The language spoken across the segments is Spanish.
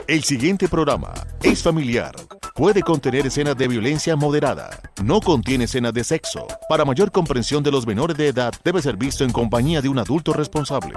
El siguiente programa es familiar. Puede contener escenas de violencia moderada. No contiene escenas de sexo. Para mayor comprensión de los menores de edad, debe ser visto en compañía de un adulto responsable.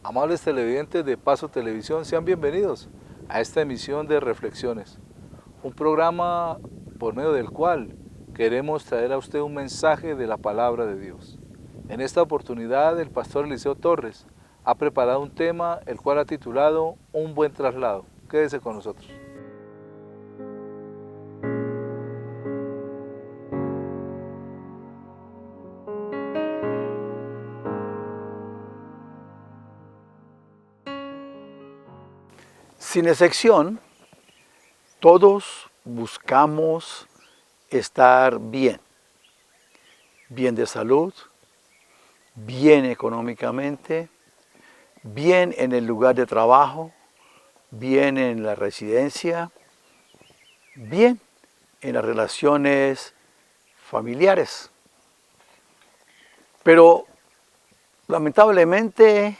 Amables televidentes de Paso Televisión, sean bienvenidos a esta emisión de Reflexiones, un programa por medio del cual queremos traer a usted un mensaje de la palabra de Dios. En esta oportunidad, el pastor Eliseo Torres ha preparado un tema el cual ha titulado Un buen traslado. Quédese con nosotros. Sin excepción, todos buscamos estar bien, bien de salud, bien económicamente, bien en el lugar de trabajo, bien en la residencia, bien en las relaciones familiares. Pero lamentablemente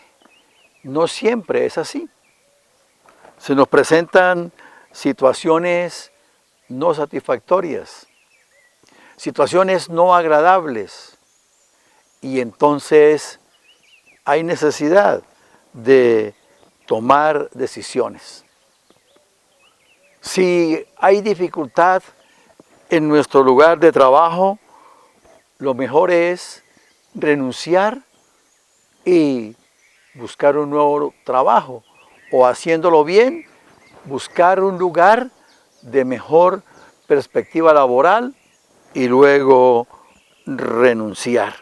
no siempre es así. Se nos presentan situaciones no satisfactorias, situaciones no agradables, y entonces hay necesidad de tomar decisiones. Si hay dificultad en nuestro lugar de trabajo, lo mejor es renunciar y buscar un nuevo trabajo. O haciéndolo bien, buscar un lugar de mejor perspectiva laboral y luego renunciar.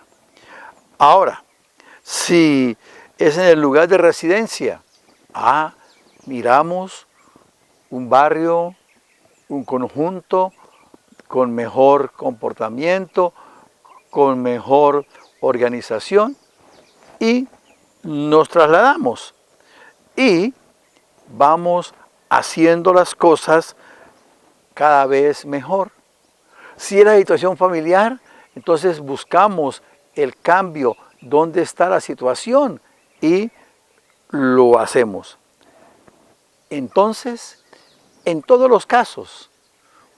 Ahora, si es en el lugar de residencia, miramos un barrio, un conjunto con mejor comportamiento, con mejor organización, y nos trasladamos. Y vamos haciendo las cosas cada vez mejor. Si es la situación familiar, entonces buscamos el cambio, dónde está la situación, y lo hacemos. Entonces, en todos los casos,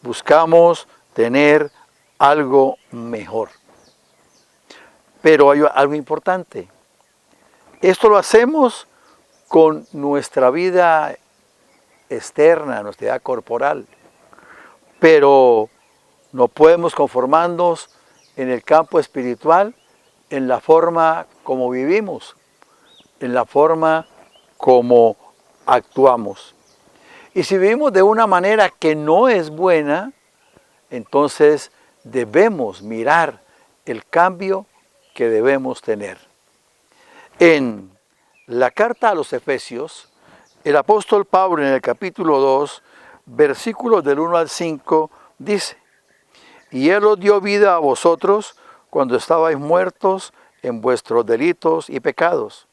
buscamos tener algo mejor. Pero hay algo importante. Esto lo hacemos con nuestra vida externa, nuestra vida corporal, pero no podemos conformarnos en el campo espiritual, en la forma como vivimos, en la forma como actuamos. Y si vivimos de una manera que no es buena, entonces debemos mirar el cambio que debemos tener. En la carta a los Efesios, el apóstol Pablo en el capítulo 2, versículos del 1 al 5, dice: Y Él os dio vida a vosotros cuando estabais muertos en vuestros delitos y pecados,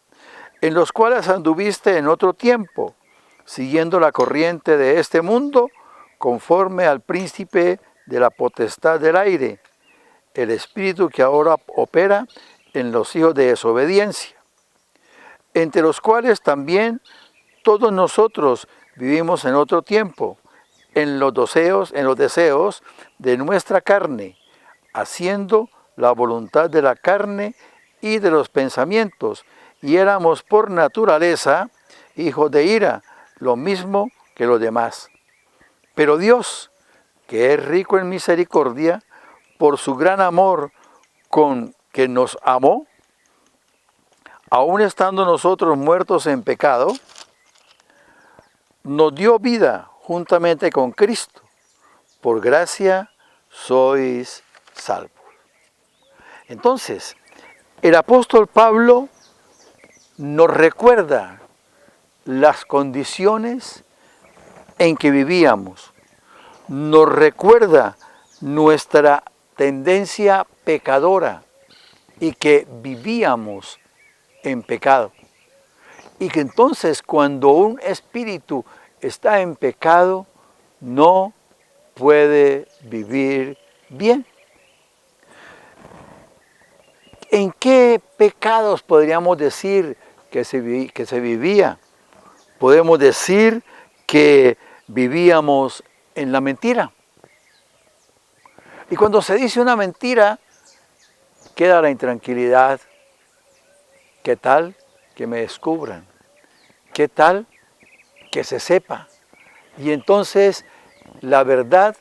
en los cuales anduviste en otro tiempo, siguiendo la corriente de este mundo, conforme al príncipe de la potestad del aire, el espíritu que ahora opera en los hijos de desobediencia, entre los cuales también todos nosotros vivimos en otro tiempo, en los deseos de nuestra carne, haciendo la voluntad de la carne y de los pensamientos, y éramos por naturaleza hijos de ira, lo mismo que los demás. Pero Dios, que es rico en misericordia, por su gran amor con que nos amó, aun estando nosotros muertos en pecado, nos dio vida juntamente con Cristo. Por gracia sois salvos. Entonces, el apóstol Pablo nos recuerda las condiciones en que vivíamos, nos recuerda nuestra tendencia pecadora y que vivíamos en pecado. Y que entonces cuando un espíritu está en pecado, no puede vivir bien. ¿En qué pecados podríamos decir que se vivía? Podemos decir que vivíamos en la mentira. Y cuando se dice una mentira, queda la intranquilidad. ¿Qué tal que me descubran? ¿Qué tal que se sepa? Y entonces la verdad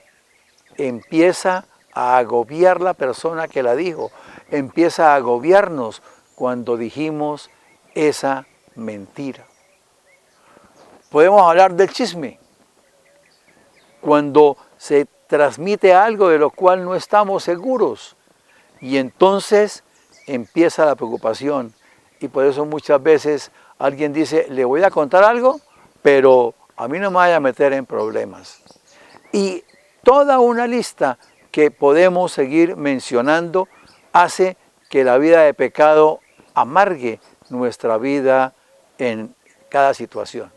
empieza a agobiar la persona que la dijo, empieza a agobiarnos cuando dijimos esa mentira. Podemos hablar del chisme, cuando se transmite algo de lo cual no estamos seguros, y entonces empieza la preocupación. Y por eso muchas veces alguien dice, le voy a contar algo, pero a mí no me vaya a meter en problemas. Y toda una lista que podemos seguir mencionando hace que la vida de pecado amargue nuestra vida en cada situación.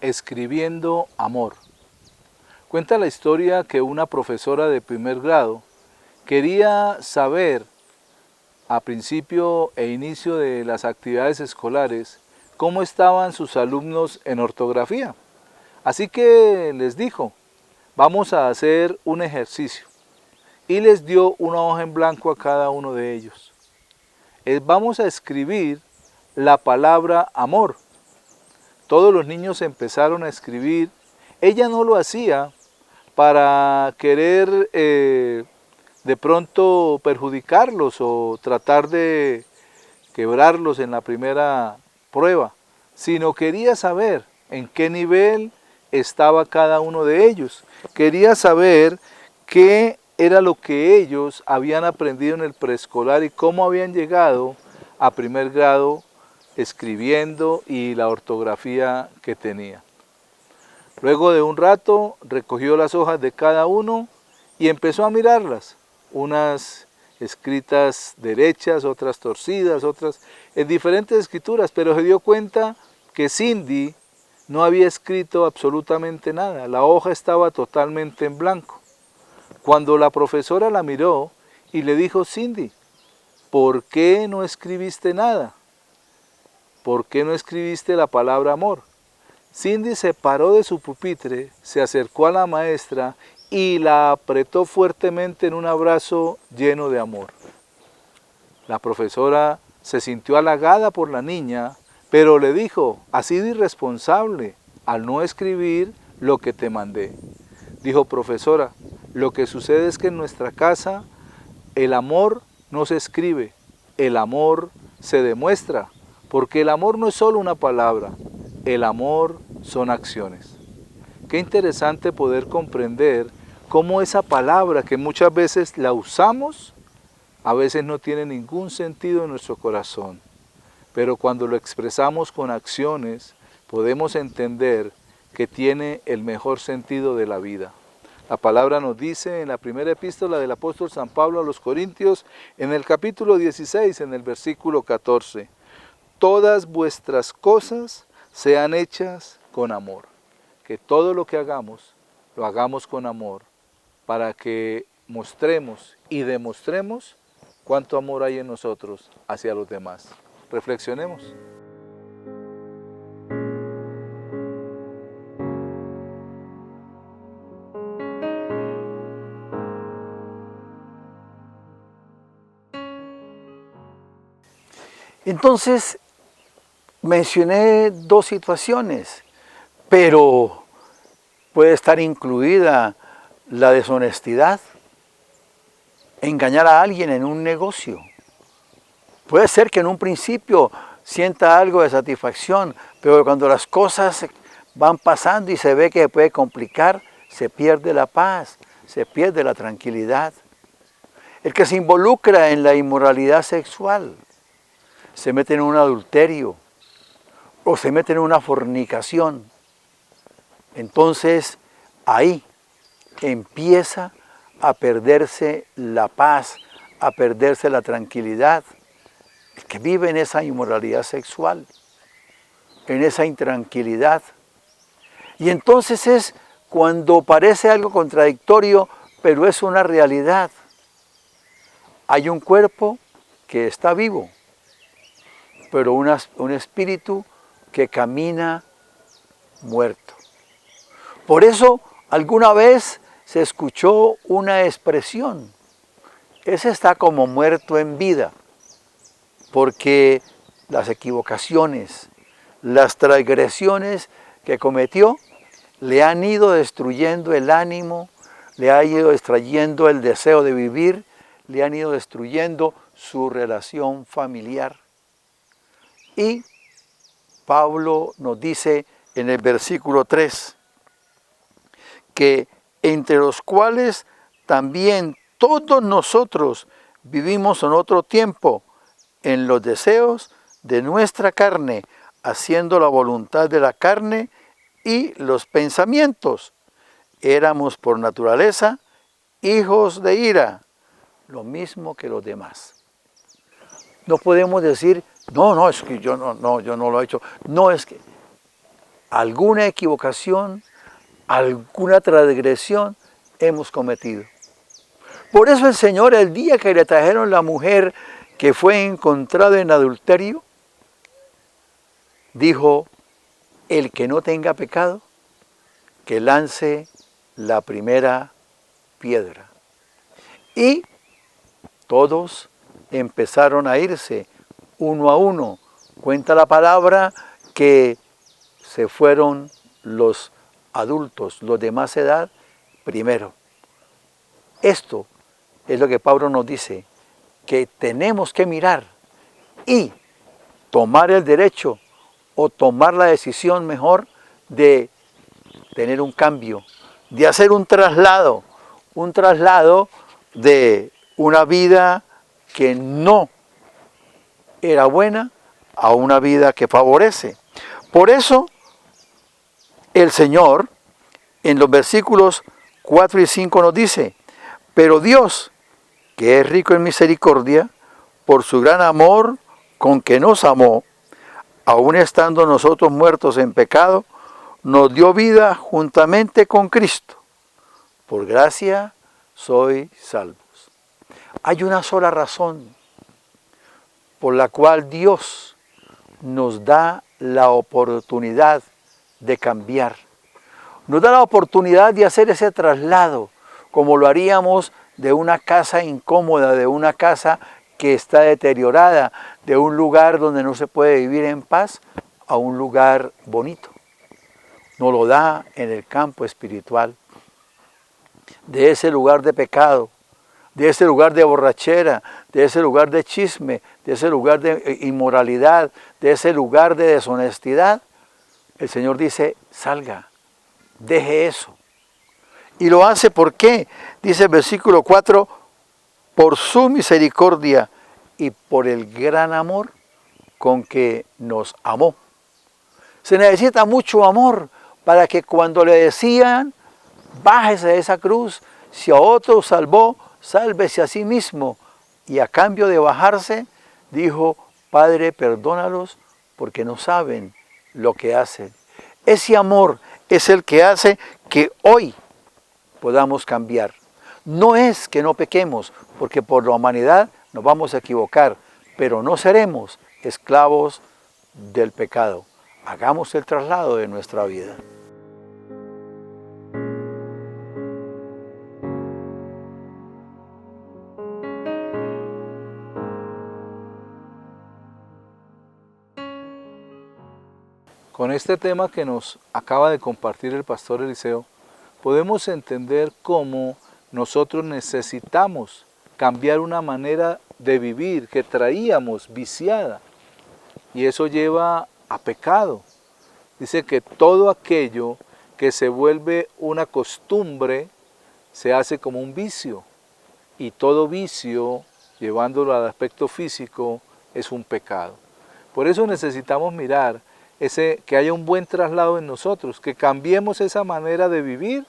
Escribiendo amor. Cuenta la historia que una profesora de primer grado quería saber a principio e inicio de las actividades escolares cómo estaban sus alumnos en ortografía. Así que les dijo, vamos a hacer un ejercicio, y les dio una hoja en blanco a cada uno de ellos. Vamos a escribir la palabra amor. Todos los niños empezaron a escribir. Ella no lo hacía para querer de pronto perjudicarlos o tratar de quebrarlos en la primera prueba, sino quería saber en qué nivel estaba cada uno de ellos. Quería saber qué era lo que ellos habían aprendido en el preescolar y cómo habían llegado a primer grado escribiendo y la ortografía que tenía. Luego de un rato recogió las hojas de cada uno y empezó a mirarlas, unas escritas derechas, otras torcidas, otras en diferentes escrituras, pero se dio cuenta que Cindy no había escrito absolutamente nada, la hoja estaba totalmente en blanco. Cuando la profesora la miró y le dijo, Cindy, ¿por qué no escribiste nada? ¿Por qué no escribiste la palabra amor? Cindy se paró de su pupitre, se acercó a la maestra y la apretó fuertemente en un abrazo lleno de amor. La profesora se sintió halagada por la niña, pero le dijo, has sido irresponsable al no escribir lo que te mandé. Dijo, profesora, lo que sucede es que en nuestra casa el amor no se escribe, el amor se demuestra. Porque el amor no es solo una palabra, el amor son acciones. Qué interesante poder comprender cómo esa palabra que muchas veces la usamos, a veces no tiene ningún sentido en nuestro corazón. Pero cuando lo expresamos con acciones, podemos entender que tiene el mejor sentido de la vida. La palabra nos dice en la primera epístola del apóstol San Pablo a los Corintios, en el capítulo 16, en el versículo 14, todas vuestras cosas sean hechas con amor. Que todo lo que hagamos, lo hagamos con amor, para que mostremos y demostremos cuánto amor hay en nosotros hacia los demás. Reflexionemos. Entonces, mencioné dos situaciones, pero puede estar incluida la deshonestidad, engañar a alguien en un negocio. Puede ser que en un principio sienta algo de satisfacción, pero cuando las cosas van pasando y se ve que se puede complicar, se pierde la paz, se pierde la tranquilidad. El que se involucra en la inmoralidad sexual, se mete en un adulterio o se mete en una fornicación. Entonces ahí empieza a perderse la paz, a perderse la tranquilidad. El que vive en esa inmoralidad sexual, en esa intranquilidad. Y entonces es cuando parece algo contradictorio, pero es una realidad. Hay un cuerpo que está vivo, pero un espíritu que camina muerto. Por eso alguna vez se escuchó una expresión: ese está como muerto en vida, porque las equivocaciones, las transgresiones que cometió le han ido destruyendo el ánimo, le han ido destruyendo el deseo de vivir, le han ido destruyendo su relación familiar. Y Pablo nos dice en el versículo 3 que entre los cuales también todos nosotros vivimos en otro tiempo en los deseos de nuestra carne, haciendo la voluntad de la carne y los pensamientos. Éramos por naturaleza hijos de ira, lo mismo que los demás. No podemos decir, no, es que yo no lo he hecho. No, es que alguna equivocación, alguna transgresión hemos cometido. Por eso el Señor, el día que le trajeron la mujer que fue encontrada en adulterio, dijo: el que no tenga pecado, que lance la primera piedra. Y todos empezaron a irse uno a uno. Cuenta la palabra que se fueron los adultos, los de más edad, primero. Esto es lo que Pablo nos dice, que tenemos que mirar y tomar el derecho o tomar la decisión mejor de tener un cambio, de hacer un traslado de una vida que no era buena a una vida que favorece. Por eso el Señor en los versículos 4 y 5 nos dice: pero Dios, que es rico en misericordia, por su gran amor con que nos amó, aun estando nosotros muertos en pecado, nos dio vida juntamente con Cristo. Por gracia sois salvos. Hay una sola razón por la cual Dios nos da la oportunidad de cambiar. Nos da la oportunidad de hacer ese traslado, como lo haríamos de una casa incómoda, de una casa que está deteriorada, de un lugar donde no se puede vivir en paz, a un lugar bonito. Nos lo da en el campo espiritual. De ese lugar de pecado, de ese lugar de borrachera, de ese lugar de chisme, de ese lugar de inmoralidad, de ese lugar de deshonestidad, el Señor dice: salga, deje eso. Y lo hace, ¿por qué? Dice el versículo 4, por su misericordia y por el gran amor con que nos amó. Se necesita mucho amor para que cuando le decían: bájese de esa cruz, si a otro salvó, sálvese a sí mismo. Y a cambio de bajarse, dijo: Padre, perdónalos porque no saben lo que hacen. Ese amor es el que hace que hoy podamos cambiar. No es que no pequemos, porque por la humanidad nos vamos a equivocar, pero no seremos esclavos del pecado. Hagamos el traslado de nuestra vida. Con este tema que nos acaba de compartir el pastor Eliseo, podemos entender cómo nosotros necesitamos cambiar una manera de vivir que traíamos viciada. Y eso lleva a pecado. Dice que todo aquello que se vuelve una costumbre se hace como un vicio. Y todo vicio, llevándolo al aspecto físico, es un pecado. Por eso necesitamos mirar que haya un buen traslado en nosotros, que cambiemos esa manera de vivir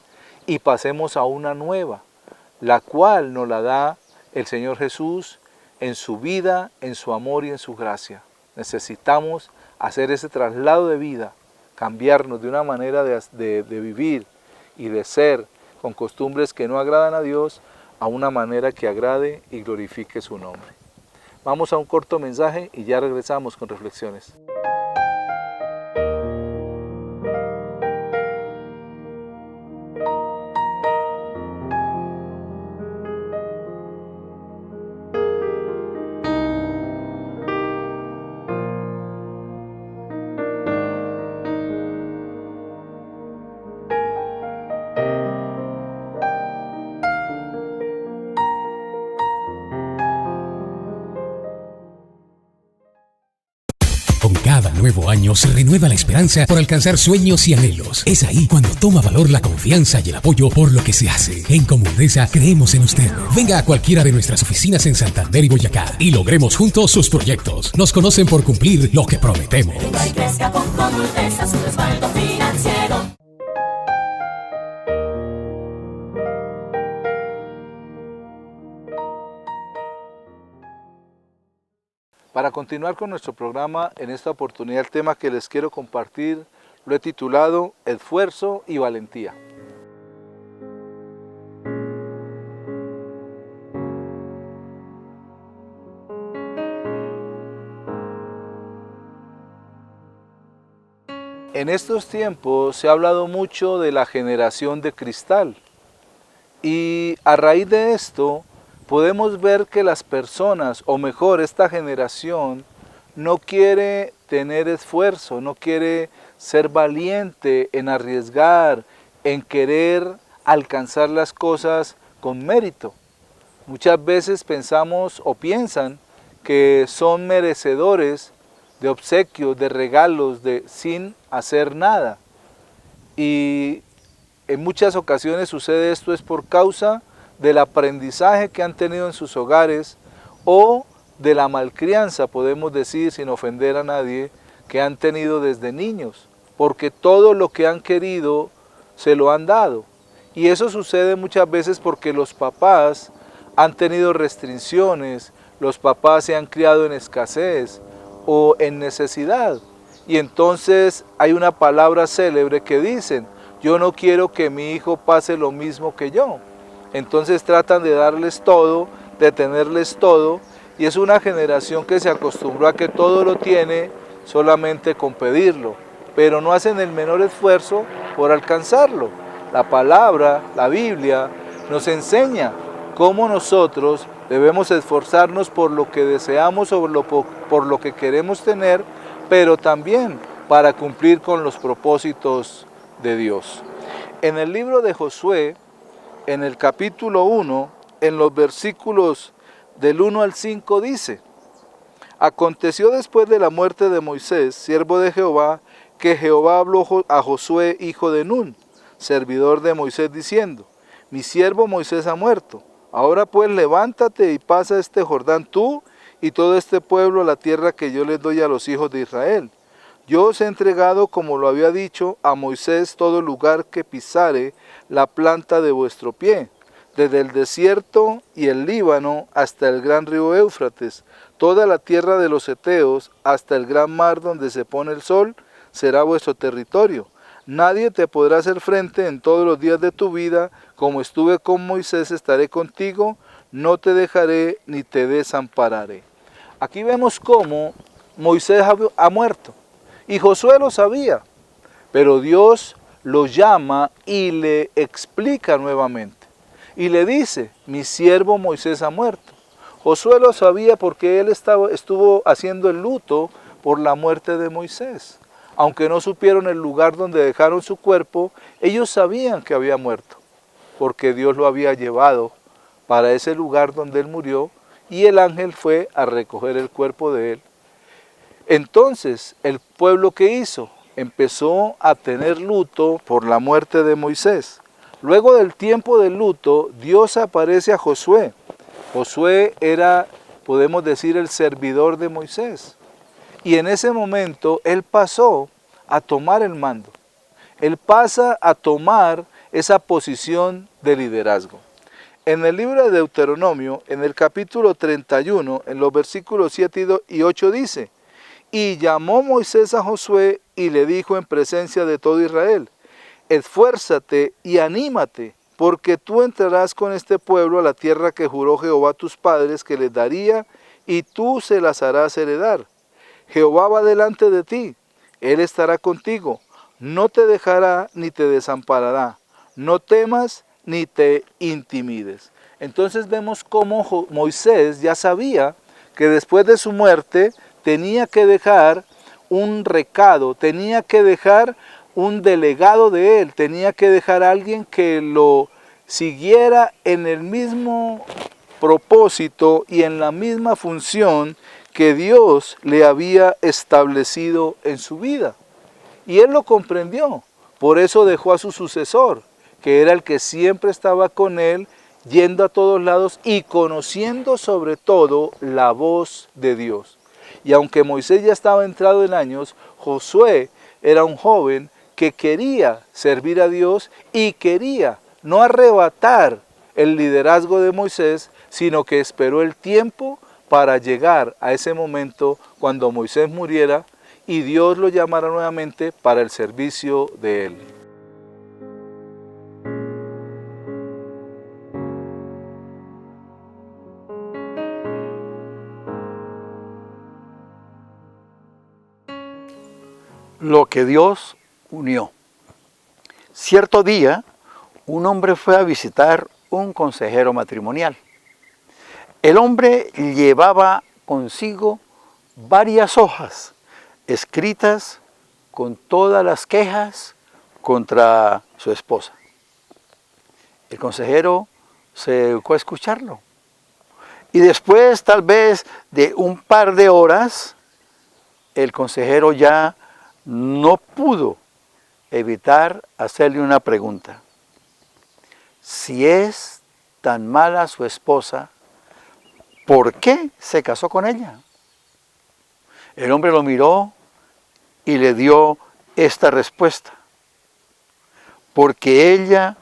y pasemos a una nueva, la cual nos la da el Señor Jesús en su vida, en su amor y en su gracia. Necesitamos hacer ese traslado de vida, cambiarnos de una manera de vivir y de ser con costumbres que no agradan a Dios a una manera que agrade y glorifique su nombre. Vamos a un corto mensaje y ya regresamos con reflexiones. Con cada nuevo año se renueva la esperanza por alcanzar sueños y anhelos. Es ahí cuando toma valor la confianza y el apoyo por lo que se hace. En Comundesa creemos en usted. Venga a cualquiera de nuestras oficinas en Santander y Boyacá y logremos juntos sus proyectos. Nos conocen por cumplir lo que prometemos. Venga y crezca con Comundesa, su respaldo financiero. Para continuar con nuestro programa, en esta oportunidad el tema que les quiero compartir lo he titulado Esfuerzo y Valentía. En estos tiempos se ha hablado mucho de la generación de cristal y a raíz de esto podemos ver que las personas, o mejor esta generación, no quiere tener esfuerzo, no quiere ser valiente en arriesgar, en querer alcanzar las cosas con mérito. Muchas veces pensamos o piensan que son merecedores de obsequios, de regalos, sin hacer nada. Y en muchas ocasiones sucede esto es por causa del aprendizaje que han tenido en sus hogares o de la malcrianza, podemos decir sin ofender a nadie, que han tenido desde niños, porque todo lo que han querido se lo han dado. Y eso sucede muchas veces porque los papás han tenido restricciones, los papás se han criado en escasez o en necesidad. Y entonces hay una palabra célebre que dicen, yo no quiero que mi hijo pase lo mismo que yo. Entonces tratan de darles todo, de tenerles todo, y es una generación que se acostumbró a que todo lo tiene solamente con pedirlo, pero no hacen el menor esfuerzo por alcanzarlo. La palabra, la Biblia, nos enseña cómo nosotros debemos esforzarnos por lo que deseamos o por lo que queremos tener, pero también para cumplir con los propósitos de Dios. En el libro de Josué, en el capítulo 1, en los versículos del 1 al 5 dice, aconteció después de la muerte de Moisés, siervo de Jehová, que Jehová habló a Josué, hijo de Nun, servidor de Moisés, diciendo, mi siervo Moisés ha muerto. Ahora pues levántate y pasa este Jordán tú y todo este pueblo a la tierra que yo les doy a los hijos de Israel. Yo os he entregado, como lo había dicho, a Moisés todo lugar que pisare la planta de vuestro pie, desde el desierto y el Líbano hasta el gran río Éufrates, toda la tierra de los heteos hasta el gran mar donde se pone el sol, será vuestro territorio. Nadie te podrá hacer frente en todos los días de tu vida, como estuve con Moisés estaré contigo, no te dejaré ni te desampararé. Aquí vemos cómo Moisés ha muerto. Y Josué lo sabía, pero Dios lo llama y le explica nuevamente. Y le dice, mi siervo Moisés ha muerto. Josué lo sabía porque él estuvo haciendo el luto por la muerte de Moisés. Aunque no supieron el lugar donde dejaron su cuerpo, ellos sabían que había muerto, porque Dios lo había llevado para ese lugar donde él murió, y el ángel fue a recoger el cuerpo de él. Entonces, el pueblo, ¿qué hizo? empezó a tener luto por la muerte de Moisés. Luego del tiempo de luto, Dios aparece a Josué. Josué era, podemos decir, el servidor de Moisés. Y en ese momento él pasó a tomar el mando. Él pasa a tomar esa posición de liderazgo. En el libro de Deuteronomio, en el capítulo 31, en los versículos 7 y 8 dice: y llamó Moisés a Josué y le dijo en presencia de todo Israel: esfuérzate y anímate, porque tú entrarás con este pueblo a la tierra que juró Jehová a tus padres que les daría, y tú se las harás heredar. Jehová va delante de ti, Él estará contigo, no te dejará ni te desamparará, no temas ni te intimides. Entonces vemos cómo Moisés ya sabía que después de su muerte tenía que dejar un recado, tenía que dejar un delegado de él, tenía que dejar a alguien que lo siguiera en el mismo propósito y en la misma función que Dios le había establecido en su vida. Y él lo comprendió, por eso dejó a su sucesor, que era el que siempre estaba con él, yendo a todos lados y conociendo sobre todo la voz de Dios. Y aunque Moisés ya estaba entrado en años, Josué era un joven que quería servir a Dios y quería no arrebatar el liderazgo de Moisés, sino que esperó el tiempo para llegar a ese momento cuando Moisés muriera y Dios lo llamara nuevamente para el servicio de él. Lo que Dios unió. Cierto día, un hombre fue a visitar un consejero matrimonial. El hombre llevaba consigo varias hojas escritas con todas las quejas contra su esposa. El consejero se dedicó a escucharlo. Y después, tal vez de un par de horas, el consejero ya no pudo evitar hacerle una pregunta. Si es tan mala su esposa, ¿por qué se casó con ella? El hombre lo miró y le dio esta respuesta: porque ella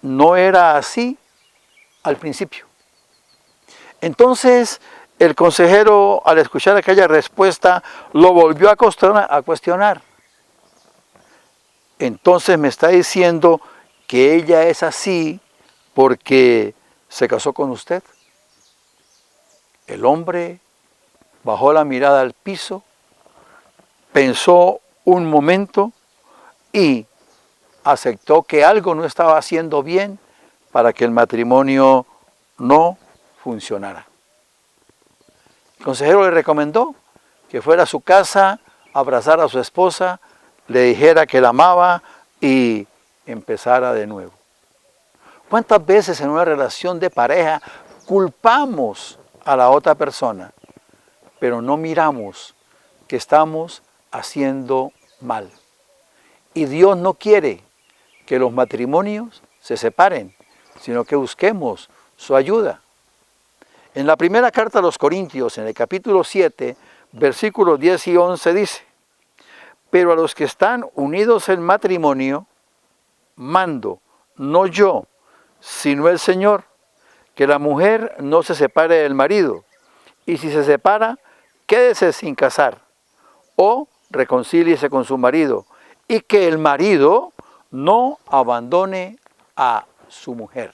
no era así al principio. Entonces el consejero, al escuchar aquella respuesta, lo volvió a cuestionar. Entonces me está diciendo que ella es así porque se casó con usted. El hombre bajó la mirada al piso, pensó un momento y aceptó que algo no estaba haciendo bien para que el matrimonio no funcionara. El consejero le recomendó que fuera a su casa, abrazara a su esposa, le dijera que la amaba y empezara de nuevo. ¿Cuántas veces en una relación de pareja culpamos a la otra persona, pero no miramos que estamos haciendo mal? Y Dios no quiere que los matrimonios se separen, sino que busquemos su ayuda. En la primera carta a los Corintios, en el capítulo 7, versículos 10 y 11 dice: pero a los que están unidos en matrimonio, mando, no yo, sino el Señor, que la mujer no se separe del marido, y si se separa, quédese sin casar, o reconcíliese con su marido, y que el marido no abandone a su mujer.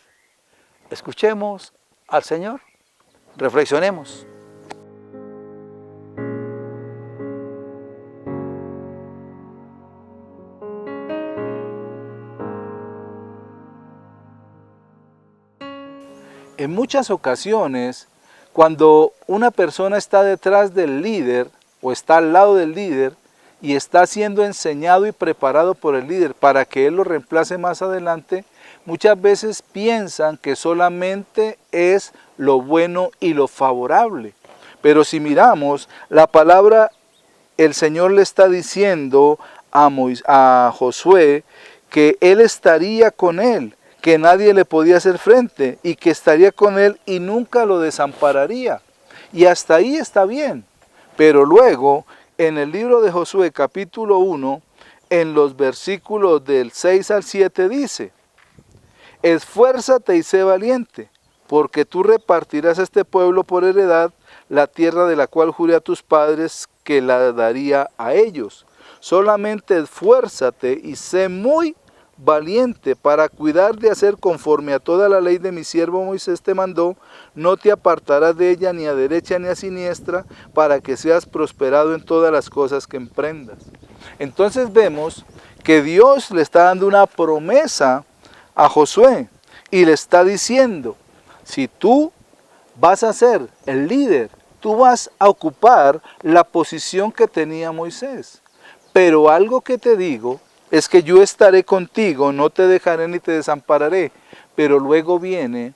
Escuchemos al Señor, reflexionemos. En muchas ocasiones, cuando una persona está detrás del líder o está al lado del líder y está siendo enseñado y preparado por el líder para que él lo reemplace más adelante, muchas veces piensan que solamente es lo bueno y lo favorable. Pero si miramos, la palabra, el Señor le está diciendo a Josué que él estaría con él, que nadie le podía hacer frente y que estaría con él y nunca lo desampararía. Y hasta ahí está bien. Pero luego, en el libro de Josué capítulo 1, en los versículos del 6 al 7 dice: esfuérzate y sé valiente, porque tú repartirás a este pueblo por heredad la tierra de la cual juré a tus padres que la daría a ellos. Solamente esfuérzate y sé muy valiente para cuidar de hacer conforme a toda la ley de mi siervo Moisés te mandó. No te apartarás de ella ni a derecha ni a siniestra, para que seas prosperado en todas las cosas que emprendas. Entonces vemos que Dios le está dando una promesa a Josué y le está diciendo: si tú vas a ser el líder, tú vas a ocupar la posición que tenía Moisés. Pero algo que te digo es que yo estaré contigo, no te dejaré ni te desampararé. Pero luego viene,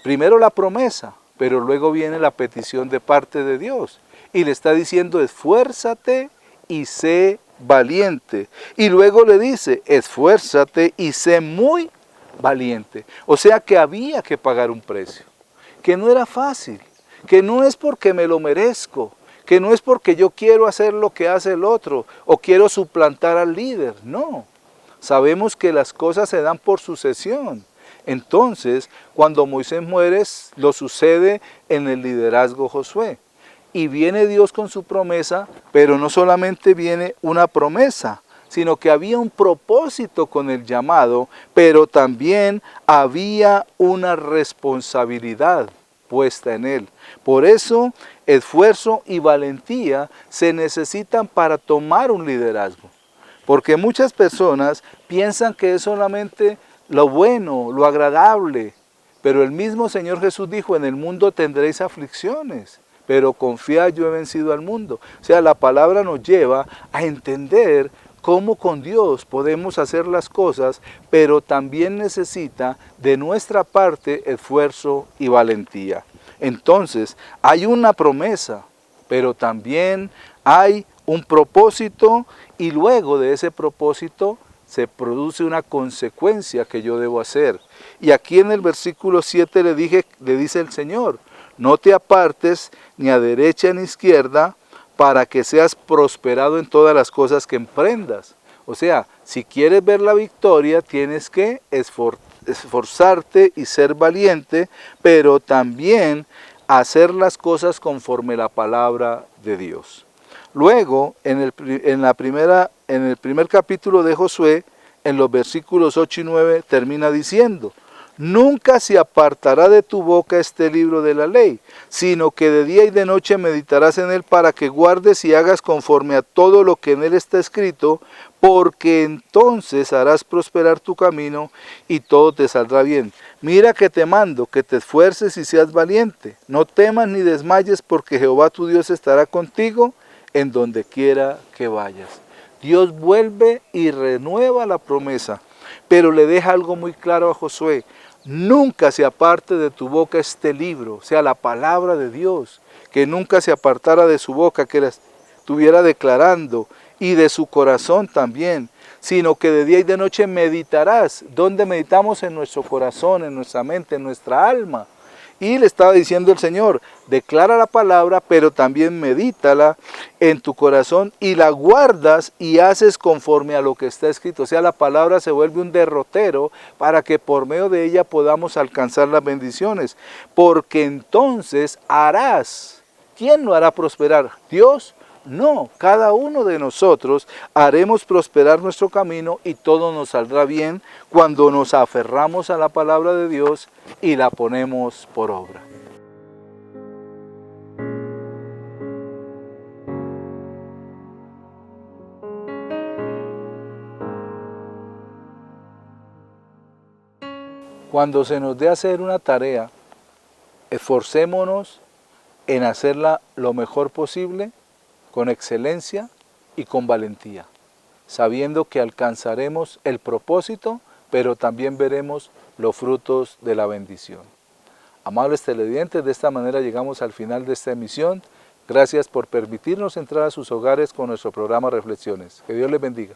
primero la promesa, pero luego viene la petición de parte de Dios. Y le está diciendo: esfuérzate y sé valiente. Y luego le dice: esfuérzate y sé muy valiente. O sea que había que pagar un precio, que no era fácil, que no es porque me lo merezco, que no es porque yo quiero hacer lo que hace el otro o quiero suplantar al líder. No, sabemos que las cosas se dan por sucesión. Entonces, cuando Moisés muere, lo sucede en el liderazgo Josué. Y viene Dios con su promesa, pero no solamente viene una promesa, sino que había un propósito con el llamado, pero también había una responsabilidad puesta en él. Por eso, esfuerzo y valentía se necesitan para tomar un liderazgo. Porque muchas personas piensan que es solamente lo bueno, lo agradable. Pero el mismo Señor Jesús dijo: en el mundo tendréis aflicciones, pero confiad, yo he vencido al mundo. O sea, la palabra nos lleva a entender cómo con Dios podemos hacer las cosas, pero también necesita de nuestra parte esfuerzo y valentía. Entonces, hay una promesa, pero también hay un propósito, y luego de ese propósito se produce una consecuencia que yo debo hacer. Y aquí en el versículo 7 le dice el Señor: no te apartes ni a derecha ni a izquierda, para que seas prosperado en todas las cosas que emprendas. O sea, si quieres ver la victoria, tienes que esforzarte y ser valiente, pero también hacer las cosas conforme la palabra de Dios. Luego, en el primer capítulo de Josué, en los versículos 8 y 9, termina diciendo: nunca se apartará de tu boca este libro de la ley, sino que de día y de noche meditarás en él, para que guardes y hagas conforme a todo lo que en él está escrito, porque entonces harás prosperar tu camino y todo te saldrá bien. Mira que te mando, que te esfuerces y seas valiente. No temas ni desmayes, porque Jehová tu Dios estará contigo en donde quiera que vayas. Dios vuelve y renueva la promesa, pero le deja algo muy claro a Josué: nunca se aparte de tu boca este libro, o sea, la palabra de Dios, que nunca se apartara de su boca, que la estuviera declarando, y de su corazón también, sino que de día y de noche meditarás. ¿Dónde meditamos? En nuestro corazón, en nuestra mente, en nuestra alma. Y le estaba diciendo el Señor: declara la palabra, pero también medítala en tu corazón y la guardas y haces conforme a lo que está escrito. O sea, la palabra se vuelve un derrotero para que por medio de ella podamos alcanzar las bendiciones. Porque entonces harás. ¿Quién lo hará prosperar? ¿Dios? No, cada uno de nosotros haremos prosperar nuestro camino y todo nos saldrá bien cuando nos aferramos a la palabra de Dios y la ponemos por obra. Cuando se nos dé hacer una tarea, esforcémonos en hacerla lo mejor posible, con excelencia y con valentía, sabiendo que alcanzaremos el propósito, pero también veremos los frutos de la bendición. Amables televidentes, de esta manera llegamos al final de esta emisión. Gracias por permitirnos entrar a sus hogares con nuestro programa Reflexiones. Que Dios les bendiga.